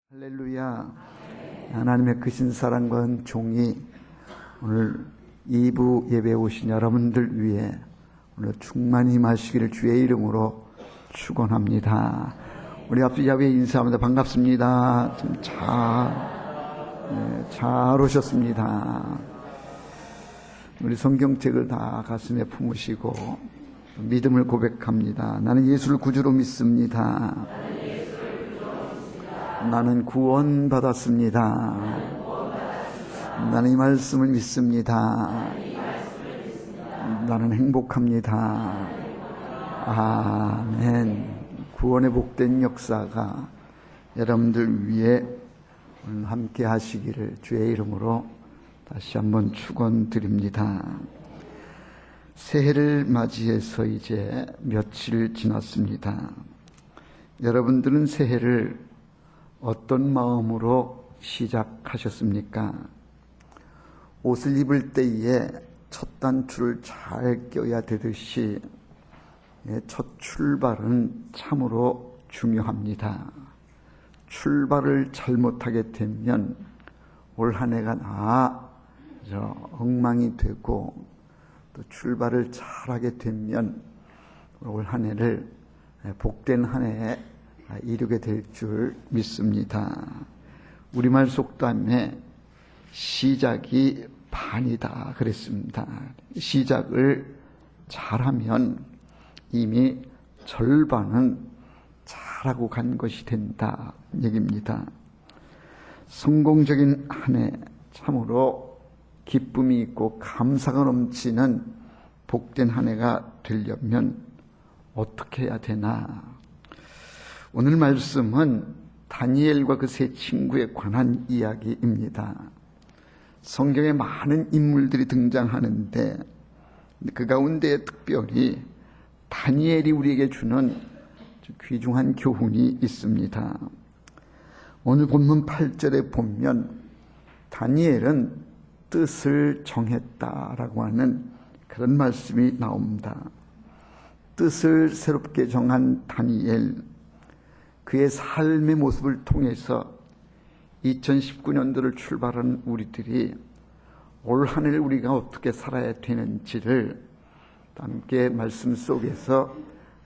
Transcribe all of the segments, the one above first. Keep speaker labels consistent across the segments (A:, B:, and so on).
A: 할렐루야. 하나님의 크신 사랑과 은총이 오늘 2부 예배에 오신 여러분들 위해 오늘 충만히 임하시기를 주의 이름으로 축원합니다. 우리 앞서 야외 인사합니다. 반갑습니다. 잘 오셨습니다. 우리 성경책을 다 가슴에 품으시고 믿음을 고백합니다. 나는 예수를 구주로 믿습니다. 나는 구원받았습니다. 나는 이 말씀을 믿습니다. 나는 행복합니다. 아멘. 구원의 복된 역사가 여러분들 위해 함께 하시기를 주의 이름으로 다시 한번 축원드립니다. 새해를 맞이해서 이제 며칠 지났습니다. 여러분들은 새해를 어떤 마음으로 시작하셨습니까? 옷을 입을 때에 첫 단추를 잘 껴야 되듯이 첫 출발은 참으로 중요합니다. 출발을 잘못하게 되면 올 한 해가 다 엉망이 되고, 또 출발을 잘하게 되면 올 한 해를 복된 한 해에 이루게 될 줄 믿습니다. 우리말 속담에 시작이 반이다 그랬습니다. 시작을 잘하면 이미 절반은 잘하고 간 것이 된다 얘기입니다. 성공적인 한 해, 참으로 기쁨이 있고 감사가 넘치는 복된 한 해가 되려면 어떻게 해야 되나? 오늘 말씀은 다니엘과 그 세 친구에 관한 이야기입니다. 성경에 많은 인물들이 등장하는데 그 가운데 특별히 다니엘이 우리에게 주는 귀중한 교훈이 있습니다. 오늘 본문 8절에 보면 다니엘은 뜻을 정했다라고 하는 그런 말씀이 나옵니다. 뜻을 새롭게 정한 다니엘, 그의 삶의 모습을 통해서 2019년도를 출발한 우리들이 올 한 해를 우리가 어떻게 살아야 되는지를 함께 말씀 속에서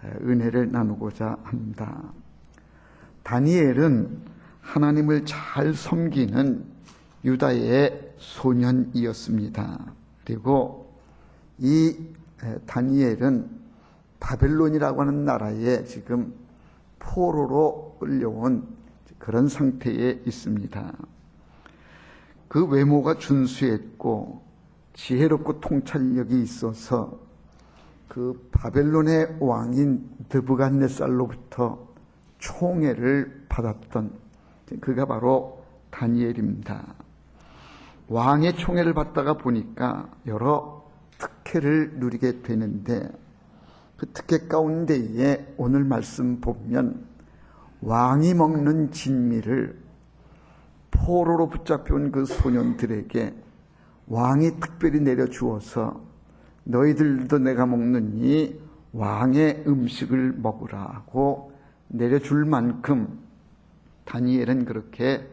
A: 은혜를 나누고자 합니다. 다니엘은 하나님을 잘 섬기는 유다의 소년이었습니다. 그리고 이 다니엘은 바벨론이라고 하는 나라에 지금 포로로 끌려온 그런 상태에 있습니다. 그 외모가 준수했고 지혜롭고 통찰력이 있어서 그 바벨론의 왕인 느부갓네살로부터 총애를 받았던 그가 바로 다니엘입니다. 왕의 총애를 받다가 보니까 여러 특혜를 누리게 되는데 그 특혜 가운데에 오늘 말씀 보면 왕이 먹는 진미를 포로로 붙잡혀온 그 소년들에게 왕이 특별히 내려주어서 너희들도 내가 먹는 이 왕의 음식을 먹으라 하고 내려줄 만큼 다니엘은 그렇게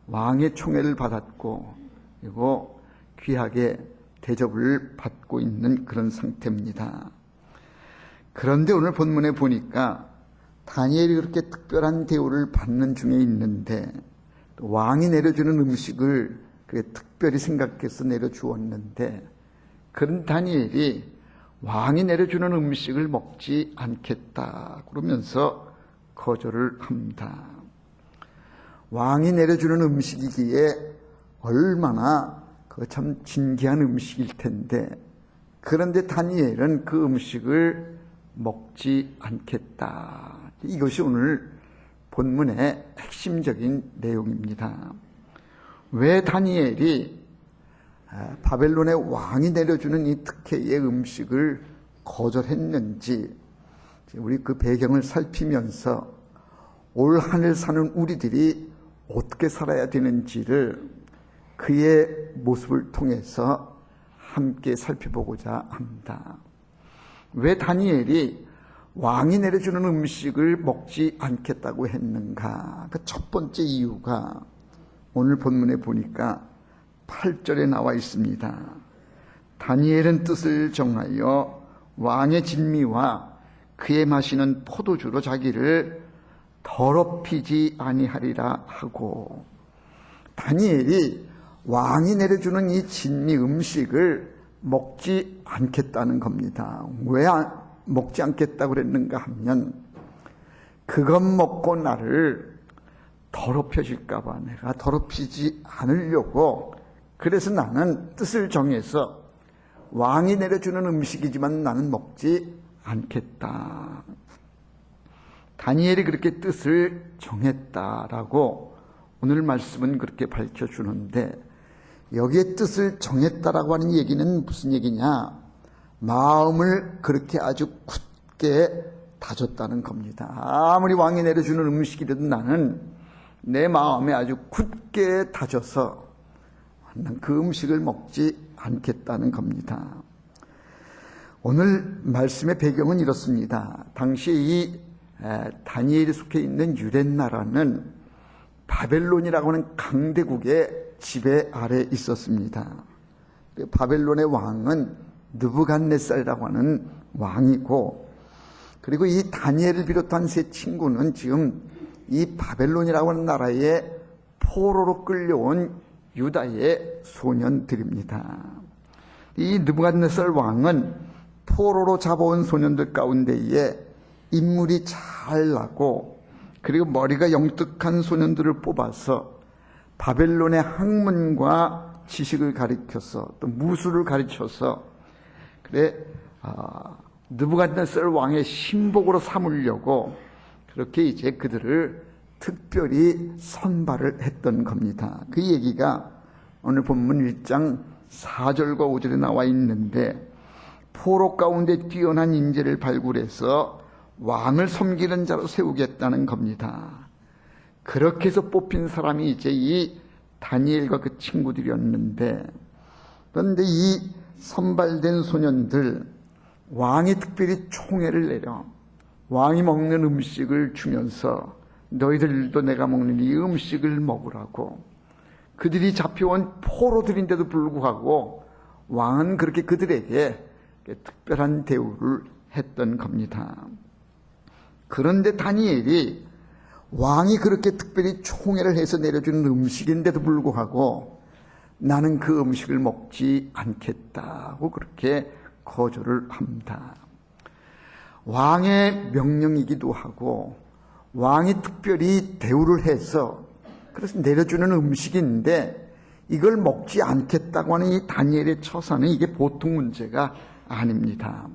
A: 왕의 총애를 받았고 그리고 귀하게 대접을 받고 있는 그런 상태입니다. 그런데 오늘 본문에 보니까 다니엘이 그렇게 특별한 대우를 받는 중에 있는데 왕이 내려주는 음식을 특별히 생각해서 내려주었는데 그런 다니엘이 왕이 내려주는 음식을 먹지 않겠다 그러면서 거절을 합니다. 왕이 내려주는 음식이기에 얼마나 참 진귀한 음식일 텐데 그런데 다니엘은 그 음식을 먹지 않겠다. 이것이 오늘 본문의 핵심적인 내용입니다. 왜 다니엘이 바벨론의 왕이 내려주는 이 특혜의 음식을 거절했는지 우리 그 배경을 살피면서 올 한 해 사는 우리들이 어떻게 살아야 되는지를 그의 모습을 통해서 함께 살펴보고자 합니다. 왜 다니엘이 왕이 내려주는 음식을 먹지 않겠다고 했는가? 그 첫 번째 이유가 오늘 본문에 보니까 8절에 나와 있습니다. 다니엘은 뜻을 정하여 왕의 진미와 그의 마시는 포도주로 자기를 더럽히지 아니하리라 하고, 다니엘이 왕이 내려주는 이 진미 음식을 먹지 않겠다는 겁니다. 왜 먹지 않겠다고 그랬는가 하면, 그것 먹고 나를 더럽혀질까 봐 내가 더럽히지 않으려고, 그래서 나는 뜻을 정해서 왕이 내려주는 음식이지만 나는 먹지 않겠다. 다니엘이 그렇게 뜻을 정했다라고 오늘 말씀은 그렇게 밝혀주는데, 여기에 뜻을 정했다라고 하는 얘기는 무슨 얘기냐? 마음을 그렇게 아주 굳게 다졌다는 겁니다. 아무리 왕이 내려주는 음식이라도 나는 내 마음에 아주 굳게 다져서 그 음식을 먹지 않겠다는 겁니다. 오늘 말씀의 배경은 이렇습니다. 당시 이 다니엘이 속해 있는 유대나라는 바벨론이라고 하는 강대국의 지배 아래 있었습니다. 바벨론의 왕은 느부갓네살이라고 하는 왕이고, 그리고 이 다니엘을 비롯한 세 친구는 지금 이 바벨론이라고 하는 나라의 포로로 끌려온 유다의 소년들입니다. 이 느부갓네살 왕은 포로로 잡아온 소년들 가운데에 인물이 잘나고 그리고 머리가 영특한 소년들을 뽑아서 바벨론의 학문과 지식을 가르쳐서 또 무술을 가르쳐서 느부갓네살 왕의 신복으로 삼으려고 그렇게 이제 그들을 특별히 선발을 했던 겁니다. 그 얘기가 오늘 본문 1장 4절과 5절에 나와 있는데, 포로 가운데 뛰어난 인재를 발굴해서 왕을 섬기는 자로 세우겠다는 겁니다. 그렇게 해서 뽑힌 사람이 이제 이 다니엘과 그 친구들이었는데, 그런데 이 선발된 소년들, 왕이 특별히 총애를 내려 왕이 먹는 음식을 주면서 너희들도 내가 먹는 이 음식을 먹으라고, 그들이 잡혀온 포로들인데도 불구하고 왕은 그렇게 그들에게 특별한 대우를 했던 겁니다. 그런데 다니엘이 왕이 그렇게 특별히 총애를 해서 내려주는 음식인데도 불구하고 나는 그 음식을 먹지 않겠다고 그렇게 거절을 합니다. 왕의 명령이기도 하고 왕이 특별히 대우를 해서 그래서 내려주는 음식인데 이걸 먹지 않겠다고 하는 이 다니엘의 처사는 이게 보통 문제가 아닙니다.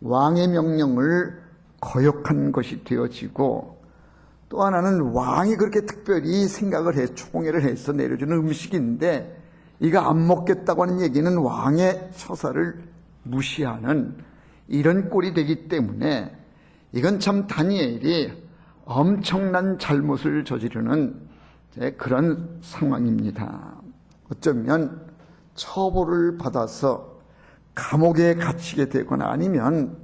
A: 왕의 명령을 거역한 것이 되어지고, 또 하나는 왕이 그렇게 특별히 생각을 해 총애를 해서 내려주는 음식인데 이거 안 먹겠다고 하는 얘기는 왕의 처사를 무시하는 이런 꼴이 되기 때문에 이건 참 다니엘이 엄청난 잘못을 저지르는 그런 상황입니다. 어쩌면 처벌을 받아서 감옥에 갇히게 되거나 아니면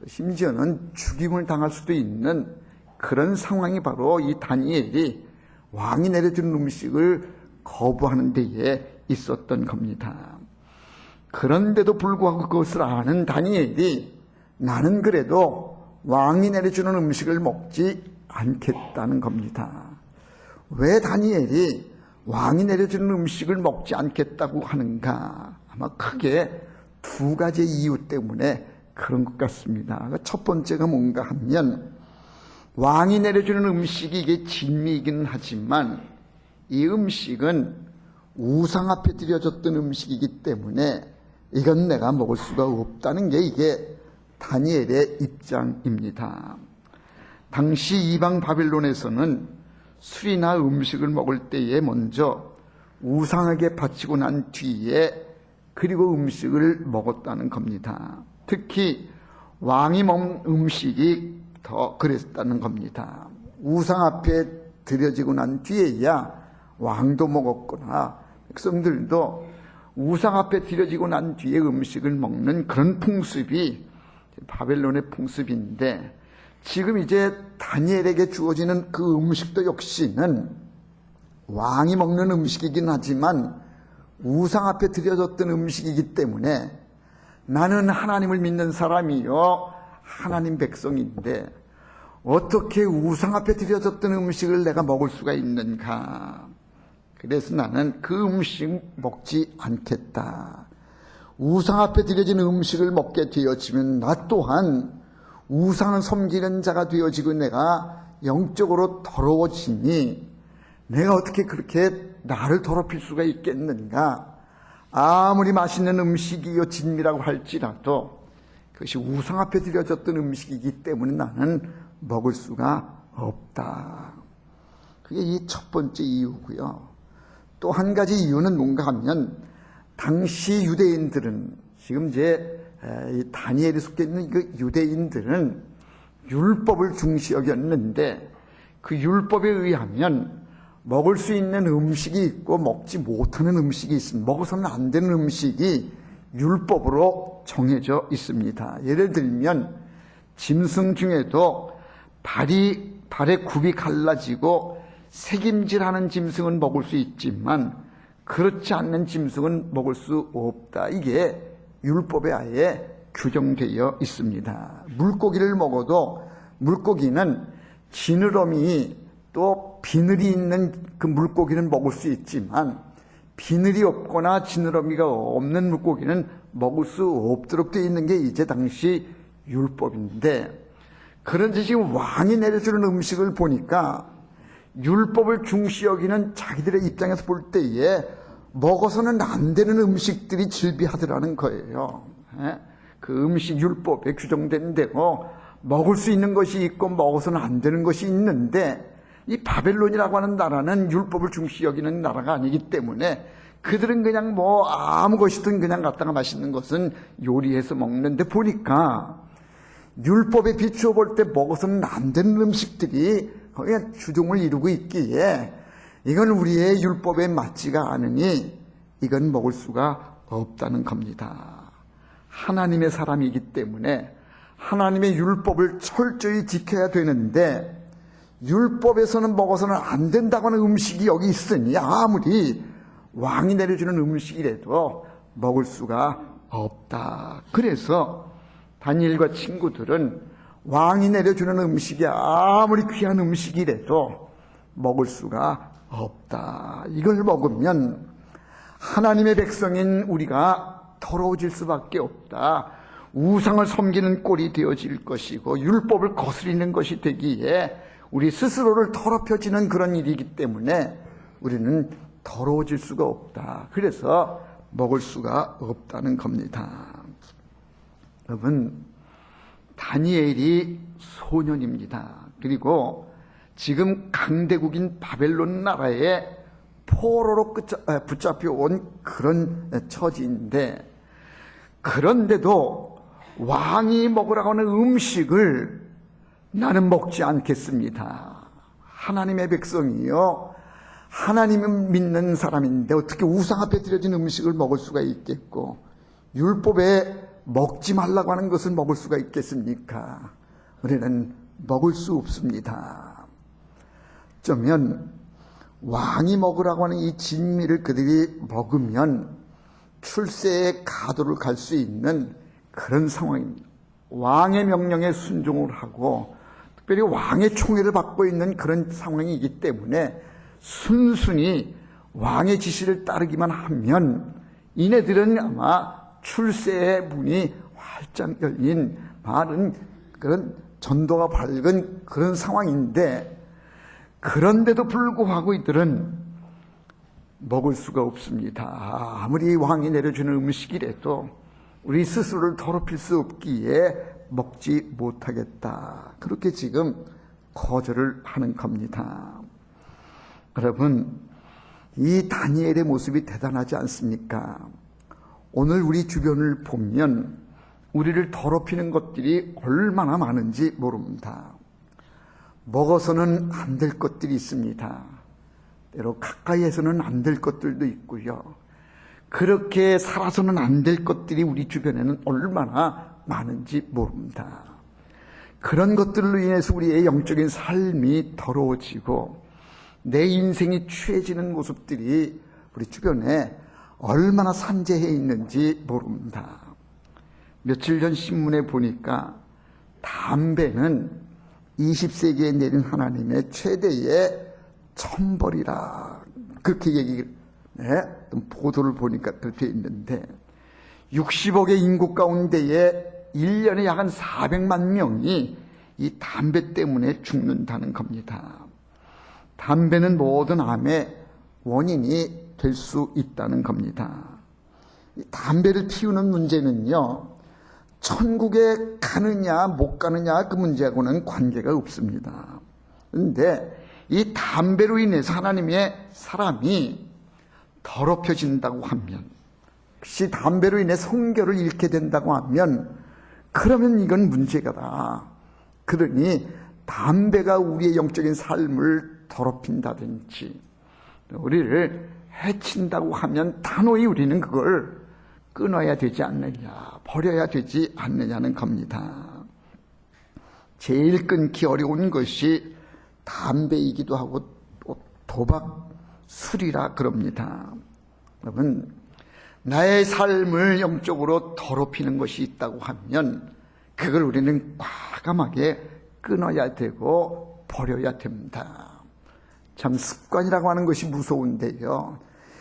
A: 심지어는 죽임을 당할 수도 있는 그런 상황이 바로 이 다니엘이 왕이 내려주는 음식을 거부하는 데에 있었던 겁니다. 그런데도 불구하고 그것을 아는 다니엘이 나는 그래도 왕이 내려주는 음식을 먹지 않겠다는 겁니다. 왜 다니엘이 왕이 내려주는 음식을 먹지 않겠다고 하는가? 아마 크게 두 가지 이유 때문에 그런 것 같습니다. 첫 번째가 뭔가 하면, 왕이 내려주는 음식이 이게 진미이긴 하지만 이 음식은 우상 앞에 드려졌던 음식이기 때문에 이건 내가 먹을 수가 없다는 게 이게 다니엘의 입장입니다. 당시 이방 바벨론에서는 술이나 음식을 먹을 때에 먼저 우상에게 바치고 난 뒤에 그리고 음식을 먹었다는 겁니다. 특히 왕이 먹는 음식이 더 그랬다는 겁니다. 우상 앞에 드려지고 난 뒤에야 왕도 먹었거나 백성들도 우상 앞에 드려지고 난 뒤에 음식을 먹는 그런 풍습이 바벨론의 풍습인데, 지금 이제 다니엘에게 주어지는 그 음식도 역시는 왕이 먹는 음식이긴 하지만 우상 앞에 드려졌던 음식이기 때문에 나는 하나님을 믿는 사람이요 하나님 백성인데 어떻게 우상 앞에 드려졌던 음식을 내가 먹을 수가 있는가. 그래서 나는 그 음식 먹지 않겠다. 우상 앞에 드려진 음식을 먹게 되어지면 나 또한 우상을 섬기는 자가 되어지고 내가 영적으로 더러워지니 내가 어떻게 그렇게 나를 더럽힐 수가 있겠는가. 아무리 맛있는 음식이요 진미라고 할지라도 그것이 우상 앞에 드려졌던 음식이기 때문에 나는 먹을 수가 없다. 그게 이 첫 번째 이유고요. 또 한 가지 이유는 뭔가 하면 당시 유대인들은 지금 이제 다니엘이 속해 있는 그 유대인들은 율법을 중시 여겼는데 그 율법에 의하면 먹을 수 있는 음식이 있고 먹지 못하는 음식이 있습니다. 먹어서는 안 되는 음식이 율법으로 정해져 있습니다. 예를 들면 짐승 중에도 발의 굽이 갈라지고 새김질하는 짐승은 먹을 수 있지만 그렇지 않는 짐승은 먹을 수 없다. 이게 율법에 아예 규정되어 있습니다. 물고기를 먹어도 물고기는 지느러미 또 비늘이 있는 그 물고기는 먹을 수 있지만 비늘이 없거나 지느러미가 없는 물고기는 먹을 수 없도록 되어 있는 게 이제 당시 율법인데, 그런데 지금 왕이 내려주는 음식을 보니까 율법을 중시 여기는 자기들의 입장에서 볼 때에 먹어서는 안 되는 음식들이 즐비하더라는 거예요. 그 음식 율법에 규정된 대로 먹을 수 있는 것이 있고 먹어서는 안 되는 것이 있는데, 이 바벨론이라고 하는 나라는 율법을 중시 여기는 나라가 아니기 때문에 그들은 그냥 뭐 아무 것이든 그냥 갖다가 맛있는 것은 요리해서 먹는데, 보니까 율법에 비추어 볼 때 먹어서는 안 되는 음식들이 거기에 주종을 이루고 있기에 이건 우리의 율법에 맞지가 않으니 이건 먹을 수가 없다는 겁니다. 하나님의 사람이기 때문에 하나님의 율법을 철저히 지켜야 되는데 율법에서는 먹어서는 안 된다고 하는 음식이 여기 있으니 아무리 왕이 내려주는 음식이라도 먹을 수가 없다. 그래서 다니엘과 친구들은 왕이 내려주는 음식이 아무리 귀한 음식이라도 먹을 수가 없다. 이걸 먹으면 하나님의 백성인 우리가 더러워질 수밖에 없다. 우상을 섬기는 꼴이 되어질 것이고 율법을 거스리는 것이 되기에 우리 스스로를 더럽혀지는 그런 일이기 때문에 우리는 더러워질 수가 없다. 그래서 먹을 수가 없다는 겁니다. 여러분, 다니엘이 소년입니다. 그리고 지금 강대국인 바벨론 나라에 포로로 붙잡혀 온 그런 처지인데, 그런데도 왕이 먹으라고 하는 음식을 나는 먹지 않겠습니다. 하나님의 백성이요, 하나님을 믿는 사람인데 어떻게 우상 앞에 드려진 음식을 먹을 수가 있겠고 율법에 먹지 말라고 하는 것을 먹을 수가 있겠습니까? 우리는 먹을 수 없습니다. 어쩌면 왕이 먹으라고 하는 이 진미를 그들이 먹으면 출세의 가도를 갈 수 있는 그런 상황입니다. 왕의 명령에 순종을 하고 특별히 왕의 총애를 받고 있는 그런 상황이기 때문에 순순히 왕의 지시를 따르기만 하면 이네들은 아마 출세의 문이 활짝 열린 많은 그런 전도가 밝은 그런 상황인데, 그런데도 불구하고 이들은 먹을 수가 없습니다. 아무리 왕이 내려주는 음식이라도 우리 스스로를 더럽힐 수 없기에 먹지 못하겠다. 그렇게 지금 거절을 하는 겁니다. 여러분, 이 다니엘의 모습이 대단하지 않습니까? 오늘 우리 주변을 보면 우리를 더럽히는 것들이 얼마나 많은지 모릅니다. 먹어서는 안 될 것들이 있습니다. 때로 가까이에서는 안 될 것들도 있고요. 그렇게 살아서는 안 될 것들이 우리 주변에는 얼마나 많은지 모릅니다. 그런 것들로 인해서 우리의 영적인 삶이 더러워지고 내 인생이 취해지는 모습들이 우리 주변에 얼마나 산재해 있는지 모릅니다. 며칠 전 신문에 보니까 담배는 20세기에 내린 하나님의 최대의 천벌이라 그렇게 얘기를 보도를 보니까 그렇게 있는데 60억의 인구 가운데에 1년에 약 한 400만 명이 이 담배 때문에 죽는다는 겁니다. 담배는 모든 암의 원인이 될 수 있다는 겁니다. 이 담배를 피우는 문제는요, 천국에 가느냐 못 가느냐 그 문제하고는 관계가 없습니다. 그런데 이 담배로 인해서 하나님의 사람이 더럽혀진다고 하면, 혹시 담배로 인해 성결을 잃게 된다고 하면 그러면 이건 문제가다. 그러니 담배가 우리의 영적인 삶을 더럽힌다든지 우리를 해친다고 하면 단호히 우리는 그걸 끊어야 되지 않느냐, 버려야 되지 않느냐는 겁니다. 제일 끊기 어려운 것이 담배이기도 하고 도박, 술이라 그럽니다. 여러분, 나의 삶을 영적으로 더럽히는 것이 있다고 하면 그걸 우리는 과감하게 끊어야 되고 버려야 됩니다. 참 습관이라고 하는 것이 무서운데요,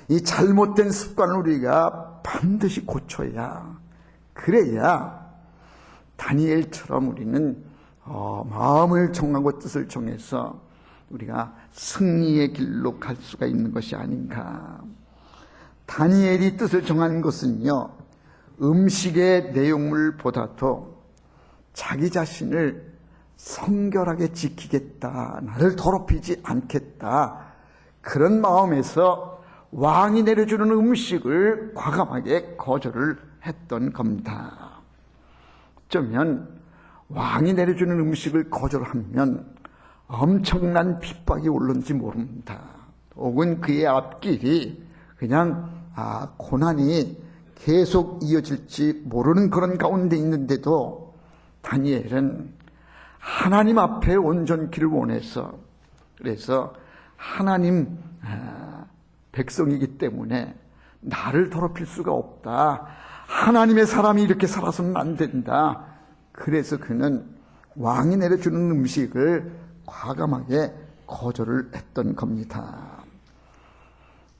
A: 이 잘못된 습관을 우리가 반드시 고쳐야, 그래야 다니엘처럼 우리는 마음을 정하고 뜻을 정해서 우리가 승리의 길로 갈 수가 있는 것이 아닌가. 다니엘이 뜻을 정한 것은요, 음식의 내용물보다도 자기 자신을 성결하게 지키겠다, 나를 더럽히지 않겠다, 그런 마음에서 왕이 내려주는 음식을 과감하게 거절을 했던 겁니다. 어쩌면 왕이 내려주는 음식을 거절하면 엄청난 핍박이 올는지 모릅니다. 혹은 그의 앞길이 그냥 고난이 계속 이어질지 모르는 그런 가운데 있는데도 다니엘은 하나님 앞에 온전키를 원해서, 그래서 하나님 백성이기 때문에 나를 더럽힐 수가 없다, 하나님의 사람이 이렇게 살아서는 안 된다, 그래서 그는 왕이 내려주는 음식을 과감하게 거절을 했던 겁니다.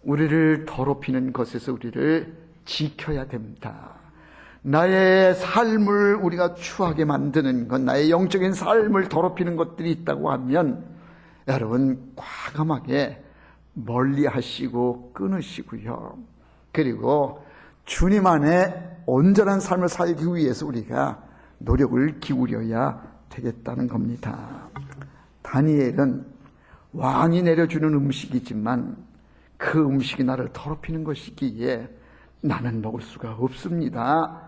A: 우리를 더럽히는 것에서 우리를 지켜야 됩니다. 나의 삶을 우리가 추하게 만드는 것, 나의 영적인 삶을 더럽히는 것들이 있다고 하면 여러분 과감하게 멀리 하시고 끊으시고요. 그리고 주님 안에 온전한 삶을 살기 위해서 우리가 노력을 기울여야 되겠다는 겁니다. 다니엘은 왕이 내려주는 음식이지만 그 음식이 나를 더럽히는 것이기에 나는 먹을 수가 없습니다,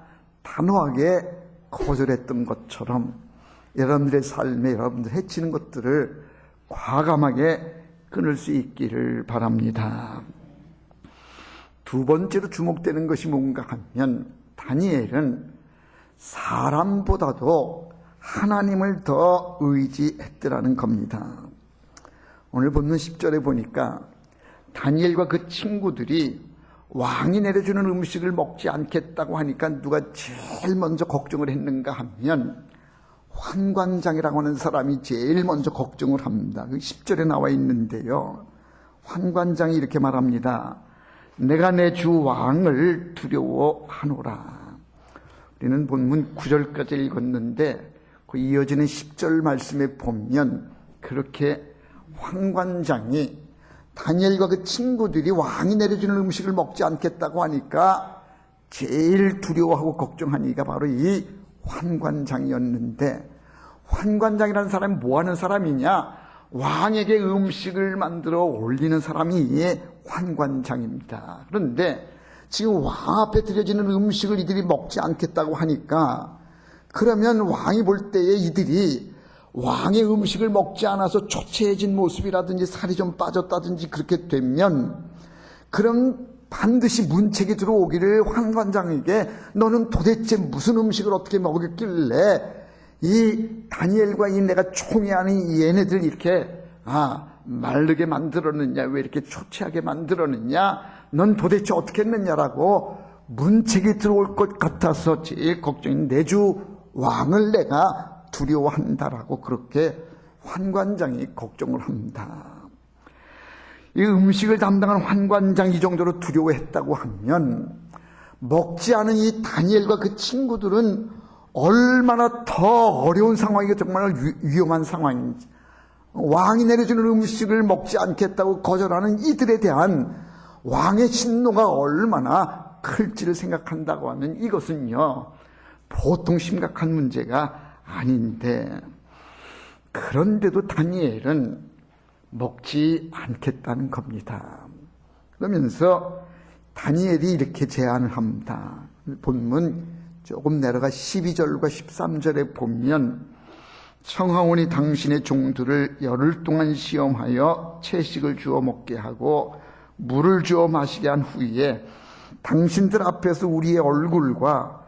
A: 단호하게 거절했던 것처럼 여러분들의 삶에 여러분들 해치는 것들을 과감하게 끊을 수 있기를 바랍니다. 두 번째로 주목되는 것이 뭔가 하면 다니엘은 사람보다도 하나님을 더 의지했더라는 겁니다. 오늘 본문 10절에 보니까 다니엘과 그 친구들이 왕이 내려주는 음식을 먹지 않겠다고 하니까 누가 제일 먼저 걱정을 했는가 하면 환관장이라고 하는 사람이 제일 먼저 걱정을 합니다. 10절에 나와 있는데요, 환관장이 이렇게 말합니다. 내가 내 주 왕을 두려워하노라. 우리는 본문 9절까지 읽었는데 그 이어지는 10절 말씀에 보면 그렇게 환관장이 다니엘과 그 친구들이 왕이 내려주는 음식을 먹지 않겠다고 하니까 제일 두려워하고 걱정한 이가 바로 이 환관장이었는데, 환관장이라는 사람이 뭐 하는 사람이냐? 왕에게 음식을 만들어 올리는 사람이 환관장입니다. 그런데 지금 왕 앞에 드려지는 음식을 이들이 먹지 않겠다고 하니까, 그러면 왕이 볼 때에 이들이 왕의 음식을 먹지 않아서 초췌해진 모습이라든지 살이 좀 빠졌다든지 그렇게 되면 그럼 반드시 문책이 들어오기를 환관장에게 너는 도대체 무슨 음식을 어떻게 먹였길래 이 다니엘과 이 내가 총애하는 이 얘네들 이렇게 마르게 만들었느냐, 왜 이렇게 초췌하게 만들었느냐, 넌 도대체 어떻게 했느냐라고 문책이 들어올 것 같아서 제일 걱정인 내주 왕을 내가 두려워한다라고 그렇게 환관장이 걱정을 합니다. 이 음식을 담당한 환관장 이 정도로 두려워했다고 하면 먹지 않은 이 다니엘과 그 친구들은 얼마나 더 어려운 상황이고 정말 위험한 상황인지, 왕이 내려주는 음식을 먹지 않겠다고 거절하는 이들에 대한 왕의 진노가 얼마나 클지를 생각한다고 하면 이것은요 보통 심각한 문제가 아닌데, 그런데도 다니엘은 먹지 않겠다는 겁니다. 그러면서 다니엘이 이렇게 제안을 합니다. 본문 조금 내려가 12절과 13절에 보면 청하오니 당신의 종들을 열흘 동안 시험하여 채식을 주어 먹게 하고 물을 주어 마시게 한 후에 당신들 앞에서 우리의 얼굴과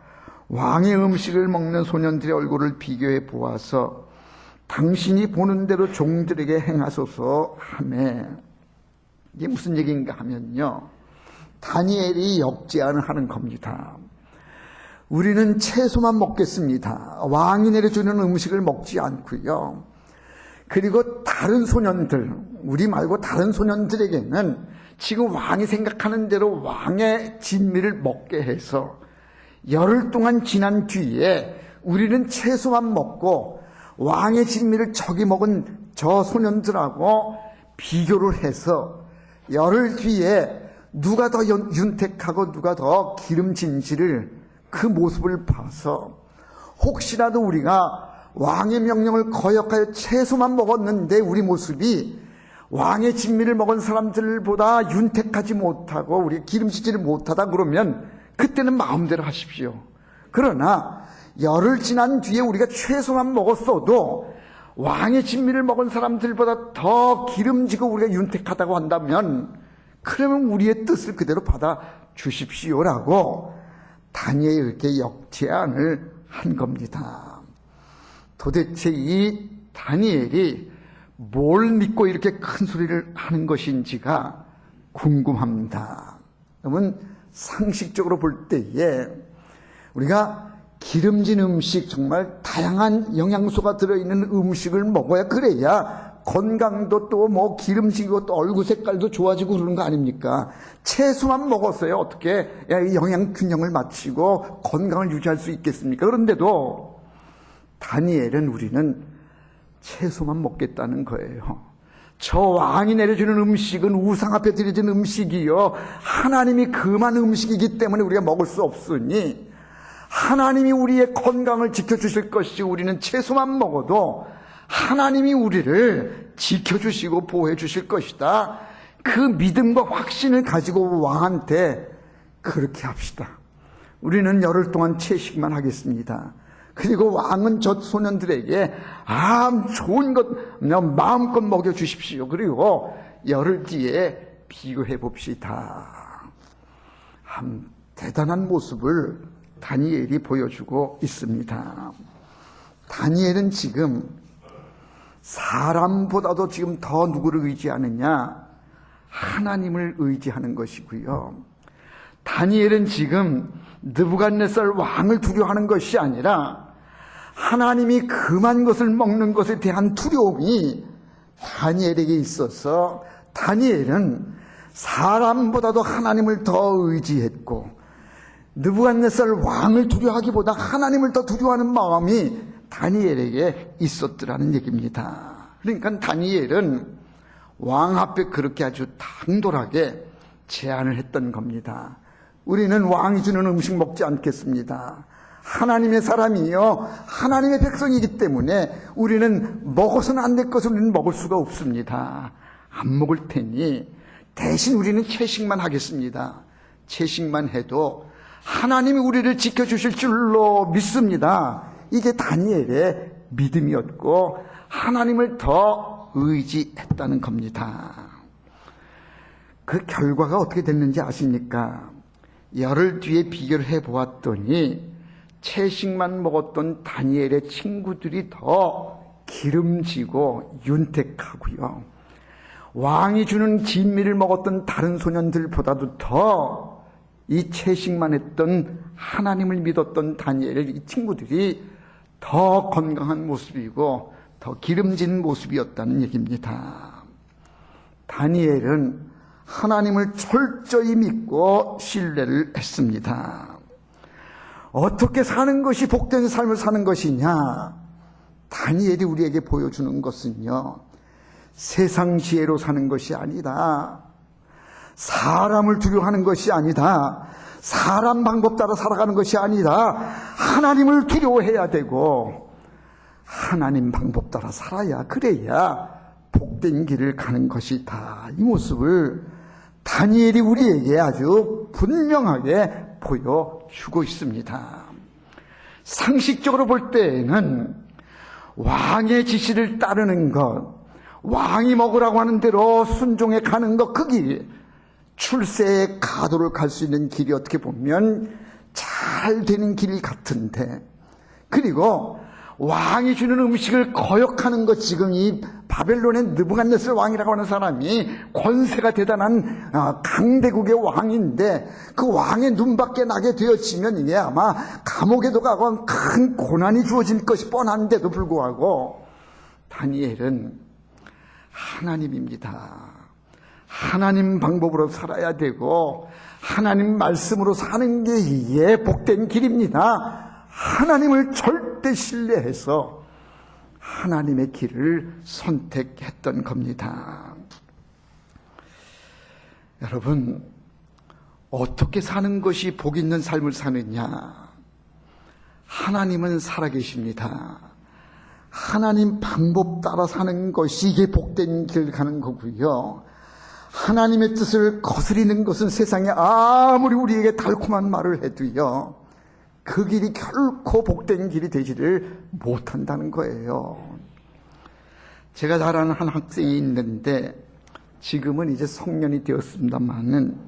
A: 왕의 음식을 먹는 소년들의 얼굴을 비교해 보아서 당신이 보는 대로 종들에게 행하소서 하매, 이게 무슨 얘기인가 하면요, 다니엘이 역제안을 하는 겁니다. 우리는 채소만 먹겠습니다. 왕이 내려주는 음식을 먹지 않고요. 그리고 다른 소년들, 우리 말고 다른 소년들에게는 지금 왕이 생각하는 대로 왕의 진미를 먹게 해서 열흘 동안 지난 뒤에 우리는 채소만 먹고 왕의 진미를 저기 먹은 저 소년들하고 비교를 해서 열흘 뒤에 누가 더 윤택하고 누가 더 기름진지를 그 모습을 봐서 혹시라도 우리가 왕의 명령을 거역하여 채소만 먹었는데 우리 모습이 왕의 진미를 먹은 사람들보다 윤택하지 못하고 우리 기름지지를 못하다 그러면 그때는 마음대로 하십시오. 그러나 열흘 지난 뒤에 우리가 채소만 먹었어도 왕의 진미를 먹은 사람들보다 더 기름지고 우리가 윤택하다고 한다면 그러면 우리의 뜻을 그대로 받아 주십시오라고 다니엘이 이렇게 역제안을 한 겁니다. 도대체 이 다니엘이 뭘 믿고 이렇게 큰 소리를 하는 것인지가 궁금합니다. 그러면 상식적으로 볼 때에 우리가 기름진 음식, 정말 다양한 영양소가 들어있는 음식을 먹어야 그래야 건강도 또 뭐 기름지고 또 얼굴 색깔도 좋아지고 그러는 거 아닙니까? 채소만 먹었어요. 어떻게 영양 균형을 맞추고 건강을 유지할 수 있겠습니까? 그런데도 다니엘은 우리는 채소만 먹겠다는 거예요. 저 왕이 내려주는 음식은 우상 앞에 드려진 음식이요, 하나님이 금한 음식이기 때문에 우리가 먹을 수 없으니 하나님이 우리의 건강을 지켜주실 것이 우리는 채소만 먹어도 하나님이 우리를 지켜주시고 보호해 주실 것이다. 그 믿음과 확신을 가지고 왕한테 그렇게 합시다. 우리는 열흘 동안 채식만 하겠습니다. 그리고 왕은 저 소년들에게 좋은 것 마음껏 먹여주십시오. 그리고 열흘 뒤에 비교해 봅시다. 대단한 모습을 다니엘이 보여주고 있습니다. 다니엘은 지금 사람보다도 지금 더 누구를 의지하느냐? 하나님을 의지하는 것이고요. 다니엘은 지금 느부갓네살 왕을 두려워하는 것이 아니라 하나님이 금한 것을 먹는 것에 대한 두려움이 다니엘에게 있어서 다니엘은 사람보다도 하나님을 더 의지했고 느부갓네살 왕을 두려워하기보다 하나님을 더 두려워하는 마음이 다니엘에게 있었더라는 얘기입니다. 그러니까 다니엘은 왕 앞에 그렇게 아주 당돌하게 제안을 했던 겁니다. 우리는 왕이 주는 음식 먹지 않겠습니다. 하나님의 사람이요, 하나님의 백성이기 때문에 우리는 먹어서는 안 될 것을 우리는 먹을 수가 없습니다. 안 먹을 테니 대신 우리는 채식만 하겠습니다. 채식만 해도 하나님이 우리를 지켜주실 줄로 믿습니다. 이게 다니엘의 믿음이었고 하나님을 더 의지했다는 겁니다. 그 결과가 어떻게 됐는지 아십니까? 열흘 뒤에 비교를 해보았더니 채식만 먹었던 다니엘의 친구들이 더 기름지고 윤택하고요. 왕이 주는 진미를 먹었던 다른 소년들보다도 더 이 채식만 했던 하나님을 믿었던 다니엘의 이 친구들이 더 건강한 모습이고 더 기름진 모습이었다는 얘기입니다. 다니엘은 하나님을 철저히 믿고 신뢰를 했습니다. 어떻게 사는 것이 복된 삶을 사는 것이냐? 다니엘이 우리에게 보여주는 것은요, 세상 지혜로 사는 것이 아니다. 사람을 두려워하는 것이 아니다. 사람 방법 따라 살아가는 것이 아니다. 하나님을 두려워해야 되고 하나님 방법 따라 살아야, 그래야 복된 길을 가는 것이다. 이 모습을 다니엘이 우리에게 아주 분명하게 보여주고 있습니다. 상식적으로 볼 때에는 왕의 지시를 따르는 것, 왕이 먹으라고 하는 대로 순종해 가는 것, 그 길, 출세의 가도를 갈 수 있는 길이 어떻게 보면 잘 되는 길 같은데, 그리고 왕이 주는 음식을 거역하는 것, 지금 이 바벨론의 느부갓네살 왕이라고 하는 사람이 권세가 대단한 강대국의 왕인데, 그 왕의 눈밖에 나게 되어지면 이게 아마 감옥에도 가고 큰 고난이 주어질 것이 뻔한데도 불구하고 다니엘은 하나님입니다. 하나님 방법으로 살아야 되고 하나님 말씀으로 사는 게 이게 복된 길입니다. 하나님을 절대 신뢰해서 하나님의 길을 선택했던 겁니다. 여러분, 어떻게 사는 것이 복 있는 삶을 사느냐? 하나님은 살아계십니다. 하나님 방법 따라 사는 것이 이게 복된 길 가는 거고요. 하나님의 뜻을 거스리는 것은 세상에 아무리 우리에게 달콤한 말을 해도요, 그 길이 결코 복된 길이 되지를 못한다는 거예요. 제가 잘 아는 한 학생이 있는데 지금은 이제 성년이 되었습니다만은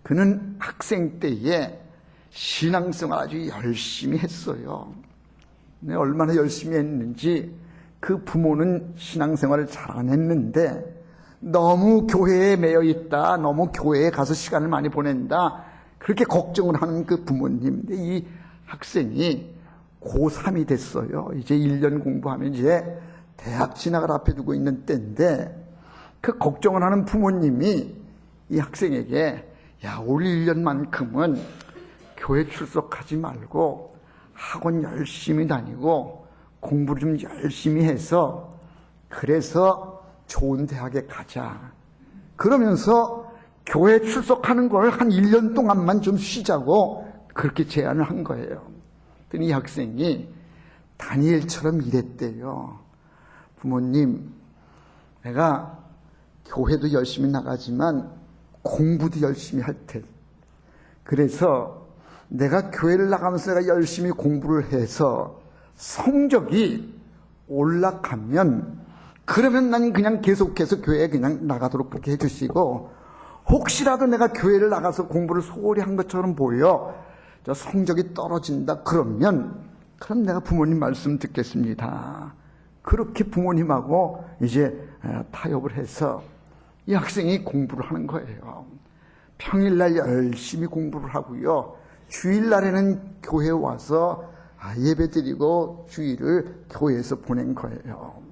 A: 그는 학생 때에 신앙생활 아주 열심히 했어요. 얼마나 열심히 했는지 그 부모는 신앙생활을 잘 안 했는데 너무 교회에 매여 있다, 너무 교회에 가서 시간을 많이 보낸다, 그렇게 걱정을 하는 그 부모님. 이 학생이 고3이 됐어요. 이제 1년 공부하면 이제 대학 진학을 앞에 두고 있는 때인데, 그 걱정을 하는 부모님이 이 학생에게 야, 올 1년만큼은 교회 출석하지 말고 학원 열심히 다니고 공부를 좀 열심히 해서 그래서 좋은 대학에 가자. 그러면서 교회 출석하는 걸 한 1년 동안만 좀 쉬자고 그렇게 제안을 한 거예요. 그랬더니 이 학생이 다니엘처럼 이랬대요. 부모님, 내가 교회도 열심히 나가지만 공부도 열심히 할 테. 그래서 내가 교회를 나가면서 내가 열심히 공부를 해서 성적이 올라가면 그러면 난 그냥 계속해서 교회에 그냥 나가도록 그렇게 해주시고, 혹시라도 내가 교회를 나가서 공부를 소홀히 한 것처럼 보여 저 성적이 떨어진다 그러면 그럼 내가 부모님 말씀 듣겠습니다. 그렇게 부모님하고 이제 타협을 해서 이 학생이 공부를 하는 거예요. 평일날 열심히 공부를 하고요, 주일날에는 교회에 와서 예배드리고 주일을 교회에서 보낸 거예요.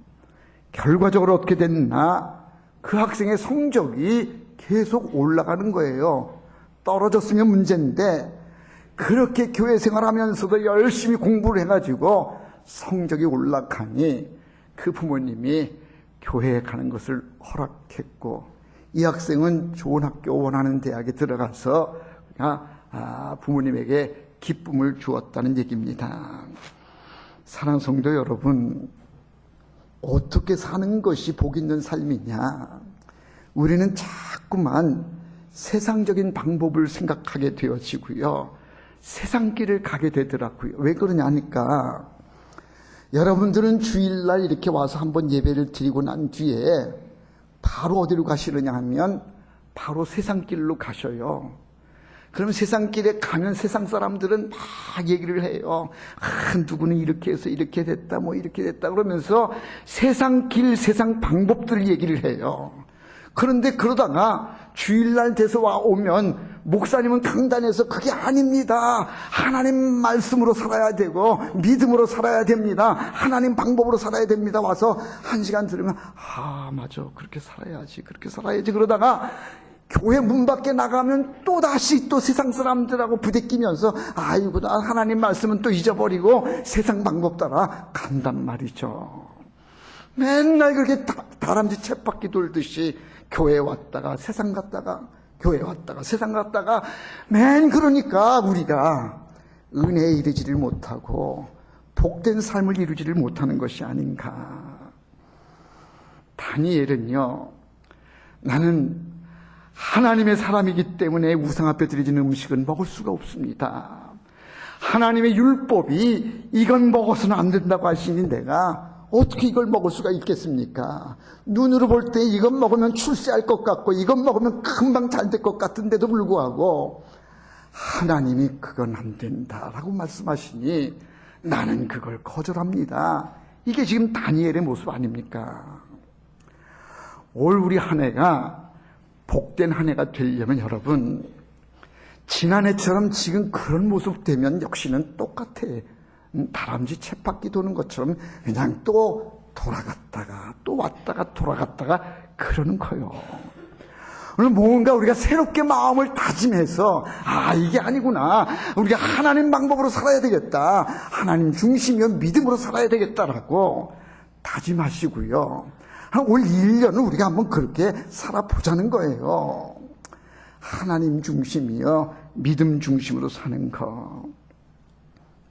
A: 결과적으로 어떻게 됐나? 그 학생의 성적이 계속 올라가는 거예요. 떨어졌으면 문제인데 그렇게 교회 생활하면서도 열심히 공부를 해가지고 성적이 올라가니 그 부모님이 교회에 가는 것을 허락했고, 이 학생은 좋은 학교 원하는 대학에 들어가서 부모님에게 기쁨을 주었다는 얘기입니다. 사랑하는 성도 여러분, 어떻게 사는 것이 복 있는 삶이냐? 우리는 자꾸만 세상적인 방법을 생각하게 되어지고요, 세상 길을 가게 되더라고요. 왜 그러냐 하니까, 여러분들은 주일날 이렇게 와서 한번 예배를 드리고 난 뒤에 바로 어디로 가시느냐 하면 바로 세상길로 가셔요. 그러면 세상길에 가면 세상 사람들은 막 얘기를 해요. 누구는 이렇게 해서 이렇게 됐다, 뭐 이렇게 됐다 그러면서 세상 길, 세상 방법들을 얘기를 해요. 그런데 그러다가 주일날 돼서 오면 목사님은 강단에서 그게 아닙니다. 하나님 말씀으로 살아야 되고 믿음으로 살아야 됩니다. 하나님 방법으로 살아야 됩니다. 와서 1시간 들으면 맞아, 그렇게 살아야지, 그렇게 살아야지. 그러다가 교회 문 밖에 나가면 또다시 또 세상 사람들하고 부대끼면서 아이고, 나 하나님 말씀은 또 잊어버리고 세상 방법 따라 간단 말이죠. 맨날 그렇게 다람쥐 쳇바퀴 돌듯이 교회 왔다가 세상 갔다가 교회 왔다가 세상 갔다가 그러니까 우리가 은혜에 이르지를 못하고 복된 삶을 이루지를 못하는 것이 아닌가. 다니엘은요, 나는 하나님의 사람이기 때문에 우상 앞에 드려지는 음식은 먹을 수가 없습니다. 하나님의 율법이 이건 먹어서는 안 된다고 하시니 내가 어떻게 이걸 먹을 수가 있겠습니까? 눈으로 볼 때 이건 먹으면 출세할 것 같고 이건 먹으면 금방 잘 될 것 같은데도 불구하고 하나님이 그건 안 된다라고 말씀하시니 나는 그걸 거절합니다. 이게 지금 다니엘의 모습 아닙니까? 올 우리 한 해가 복된 한 해가 되려면 여러분, 지난해처럼 지금 그런 모습 되면 역시는 똑같아. 다람쥐 쳇바퀴 도는 것처럼 그냥 또 돌아갔다가 또 왔다가 돌아갔다가 그러는 거예요. 오늘 뭔가 우리가 새롭게 마음을 다짐해서 이게 아니구나, 우리가 하나님 방법으로 살아야 되겠다, 하나님 중심이며 믿음으로 살아야 되겠다라고 다짐하시고요, 올 1년은 우리가 한번 그렇게 살아보자는 거예요. 하나님 중심이요 믿음 중심으로 사는 거.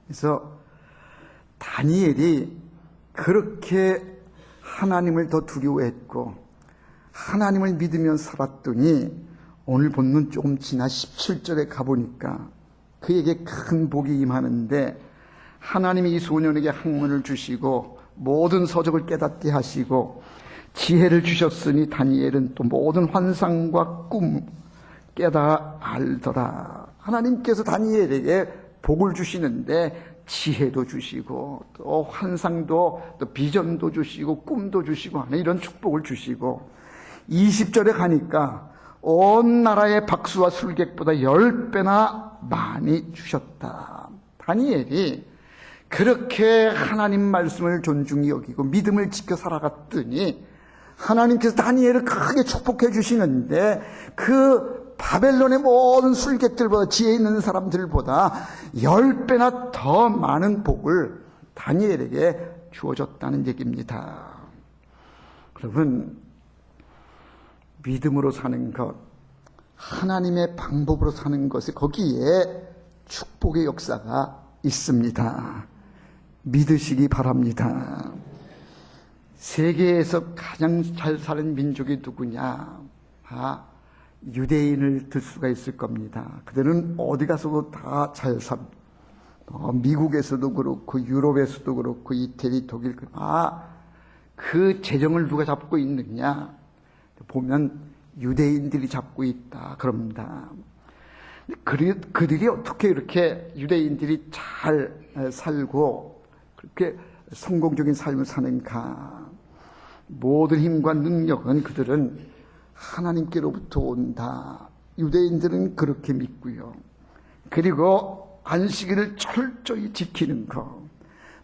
A: 그래서 다니엘이 그렇게 하나님을 더 두려워했고 하나님을 믿으며 살았더니 오늘 본문 조금 지나 17절에 가보니까 그에게 큰 복이 임하는데 하나님이 이 소년에게 학문을 주시고 모든 서적을 깨닫게 하시고 지혜를 주셨으니 다니엘은 또 모든 환상과 꿈 깨달아 알더라. 하나님께서 다니엘에게 복을 주시는데 지혜도 주시고 또 환상도 또 비전도 주시고 꿈도 주시고 하는 이런 축복을 주시고 20절에 가니까 온 나라의 박수와 술객보다 10배나 많이 주셨다. 다니엘이 그렇게 하나님 말씀을 존중히 여기고 믿음을 지켜 살아갔더니 하나님께서 다니엘을 크게 축복해 주시는데 그 바벨론의 모든 술객들보다 지혜 있는 사람들보다 10배나 더 많은 복을 다니엘에게 주어졌다는 얘기입니다. 여러분, 믿음으로 사는 것, 하나님의 방법으로 사는 것에 거기에 축복의 역사가 있습니다. 믿으시기 바랍니다. 세계에서 가장 잘 사는 민족이 누구냐? 유대인을 들 수가 있을 겁니다. 그들은 어디 가서도 다 잘 삽니다. 미국에서도 그렇고 유럽에서도 그렇고 이태리, 독일, 그 재정을 누가 잡고 있느냐? 보면 유대인들이 잡고 있다 그럽니다. 그들이 어떻게 이렇게 유대인들이 잘 살고 그렇게 성공적인 삶을 사는가? 모든 힘과 능력은 그들은 하나님께로부터 온다. 유대인들은 그렇게 믿고요. 그리고 안식일을 철저히 지키는 것,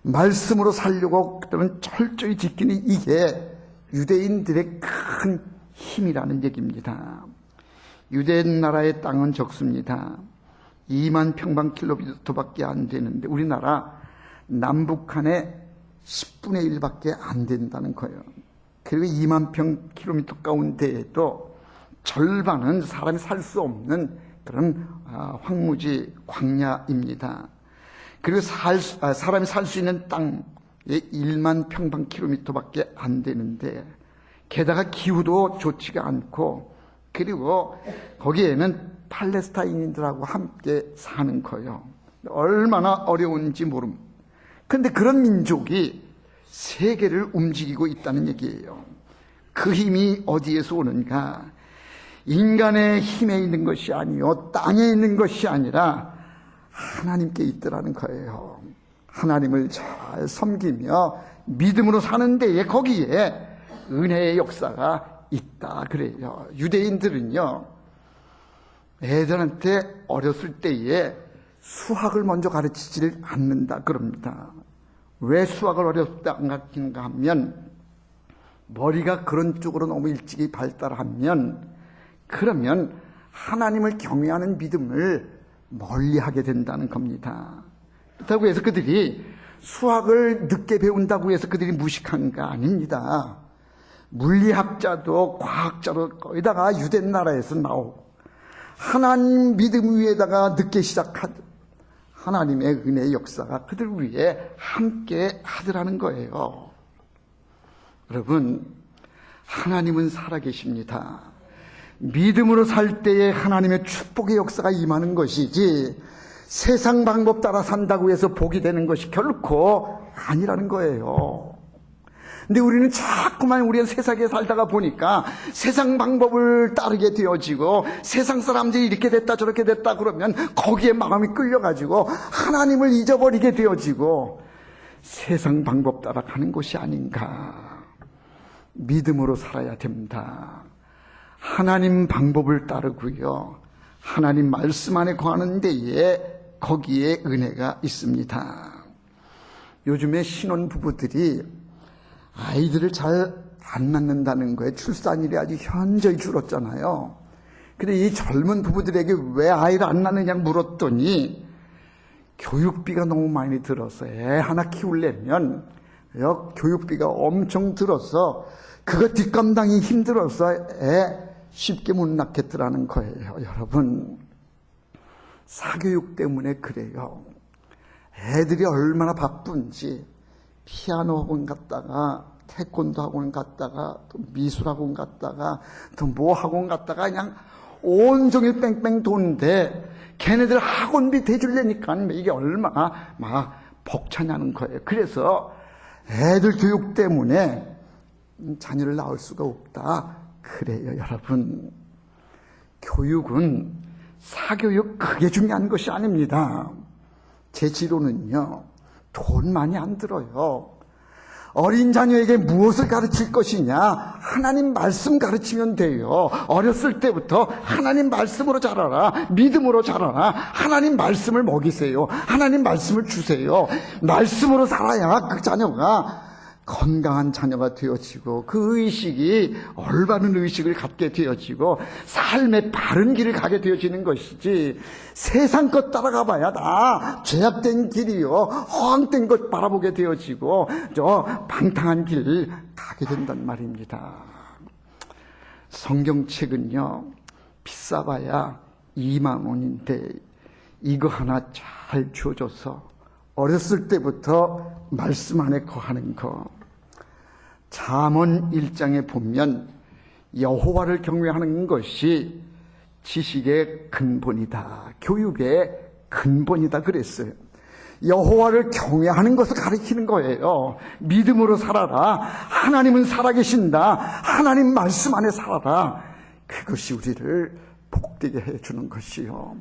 A: 말씀으로 살려고 그들은 철저히 지키는 이게 유대인들의 큰 힘이라는 얘기입니다. 유대 나라의 땅은 적습니다. 2만 평방킬로미터밖에 안 되는데 우리나라 남북한의 10분의 1밖에 안 된다는 거예요. 그리고 2만 평킬로미터 가운데에도 절반은 사람이 살 수 없는 그런 황무지 광야입니다. 그리고 사람이 살 수 있는 땅에 1만 평방킬로미터밖에 안 되는데 게다가 기후도 좋지가 않고 그리고 거기에는 팔레스타인인들하고 함께 사는 거예요. 얼마나 어려운지 모릅니다. 그런데 그런 민족이 세계를 움직이고 있다는 얘기예요. 그 힘이 어디에서 오는가? 인간의 힘에 있는 것이 아니요 땅에 있는 것이 아니라 하나님께 있더라는 거예요. 하나님을 잘 섬기며 믿음으로 사는 데에 거기에 은혜의 역사가 있다 그래요. 유대인들은요, 애들한테 어렸을 때에 수학을 먼저 가르치지를 않는다 그럽니다. 왜 수학을 어렸을 때 안 가르치는가 하면, 머리가 그런 쪽으로 너무 일찍이 발달하면 그러면 하나님을 경외하는 믿음을 멀리하게 된다는 겁니다. 그렇다고 해서 그들이 수학을 늦게 배운다고 해서 그들이 무식한 거 아닙니다. 물리학자도 과학자도 거기다가 유대 나라에서 나오고 하나님 믿음 위에다가 늦게 시작한 하나님의 은혜의 역사가 그들 위에 함께 하더라는 거예요. 여러분, 하나님은 살아계십니다. 믿음으로 살 때에 하나님의 축복의 역사가 임하는 것이지 세상 방법 따라 산다고 해서 복이 되는 것이 결코 아니라는 거예요. 근데 우리는 자꾸만 우리가 세상에 살다가 보니까 세상 방법을 따르게 되어지고 세상 사람들이 이렇게 됐다 저렇게 됐다 그러면 거기에 마음이 끌려가지고 하나님을 잊어버리게 되어지고 세상 방법 따라 가는 것이 아닌가. 믿음으로 살아야 됩니다. 하나님 방법을 따르고요, 하나님 말씀 안에 거하는 데에 거기에 은혜가 있습니다. 요즘에 신혼부부들이 아이들을 잘 안 낳는다는 거에 출산율이 아주 현저히 줄었잖아요. 근데 이 젊은 부부들에게 왜 아이를 안 낳느냐 물었더니 교육비가 너무 많이 들어서 애 하나 키우려면 교육비가 엄청 들어서 그거 뒷감당이 힘들어서 애 쉽게 못 낳겠더라는 거예요. 여러분, 사교육 때문에 그래요. 애들이 얼마나 바쁜지 피아노 학원 갔다가 태권도 학원 갔다가 또 미술 학원 갔다가 또 뭐 학원 갔다가 그냥 온종일 뺑뺑 도는데 걔네들 학원비 대주려니까 이게 얼마나 막 벅차냐는 거예요. 그래서 애들 교육 때문에 자녀를 낳을 수가 없다 그래요. 여러분, 교육은 사교육 그게 중요한 것이 아닙니다. 제 지로는요, 돈 많이 안 들어요. 어린 자녀에게 무엇을 가르칠 것이냐, 하나님 말씀 가르치면 돼요. 어렸을 때부터 하나님 말씀으로 자라라, 믿음으로 자라라, 하나님 말씀을 먹이세요, 하나님 말씀을 주세요. 말씀으로 살아야 그 자녀가 건강한 자녀가 되어지고 그 의식이 올바른 의식을 갖게 되어지고 삶의 바른 길을 가게 되어지는 것이지, 세상 것 따라가 봐야 다 죄악된 길이요 허황된 것 바라보게 되어지고 저 방탕한 길 가게 된단 말입니다. 성경책은요, 비싸봐야 2만 원인데 이거 하나 잘 줘줘서 어렸을 때부터 말씀 안에 거하는 거. 잠언 1장에 보면 여호와를 경외하는 것이 지식의 근본이다, 교육의 근본이다 그랬어요. 여호와를 경외하는 것을 가리키는 거예요. 믿음으로 살아라, 하나님은 살아계신다, 하나님 말씀 안에 살아라. 그것이 우리를 복되게 해주는 것이요,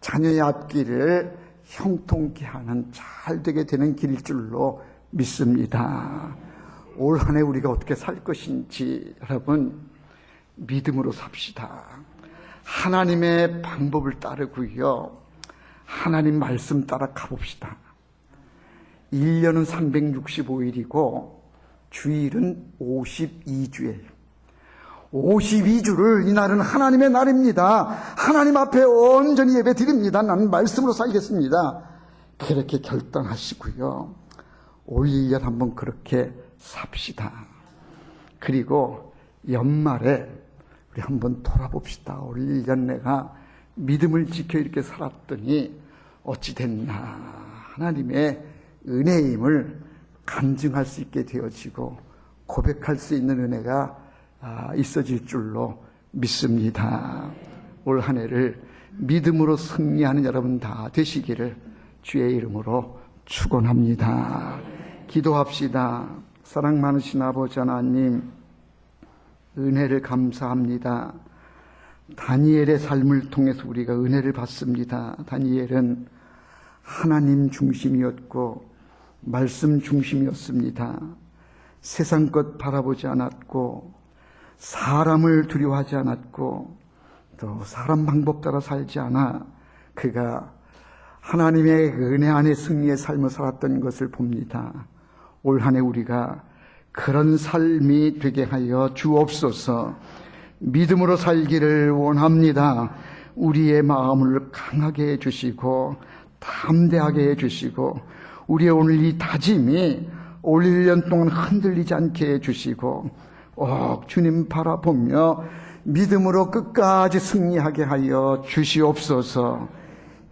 A: 자녀의 앞길을 형통케 하는 잘 되게 되는 길일 줄로 믿습니다. 올 한 해 우리가 어떻게 살 것인지 여러분, 믿음으로 삽시다. 하나님의 방법을 따르고요, 하나님 말씀 따라 가봅시다. 1년은 365일이고 주일은 52주예요. 52주를 이날은 하나님의 날입니다. 하나님 앞에 온전히 예배 드립니다. 나는 말씀으로 살겠습니다. 그렇게 결단하시고요, 올 1년 한번 그렇게 삽시다. 그리고 연말에 우리 한번 돌아봅시다. 올 1년 내가 믿음을 지켜 이렇게 살았더니 어찌 됐나, 하나님의 은혜임을 간증할 수 있게 되어지고 고백할 수 있는 은혜가 있어질 줄로 믿습니다. 올 한 해를 믿음으로 승리하는 여러분 다 되시기를 주의 이름으로 축원합니다. 기도합시다. 사랑 많으신 아버지 하나님, 은혜를 감사합니다. 다니엘의 삶을 통해서 우리가 은혜를 받습니다. 다니엘은 하나님 중심이었고 말씀 중심이었습니다. 세상 것 바라보지 않았고 사람을 두려워하지 않았고 또 사람 방법 따라 살지 않아 그가 하나님의 은혜 안에 승리의 삶을 살았던 것을 봅니다. 올 한 해 우리가 그런 삶이 되게 하여 주옵소서. 믿음으로 살기를 원합니다. 우리의 마음을 강하게 해주시고 담대하게 해주시고 우리의 오늘 이 다짐이 올 1년 동안 흔들리지 않게 해주시고 주님 바라보며 믿음으로 끝까지 승리하게 하여 주시옵소서.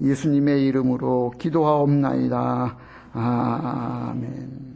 A: 예수님의 이름으로 기도하옵나이다. 아멘.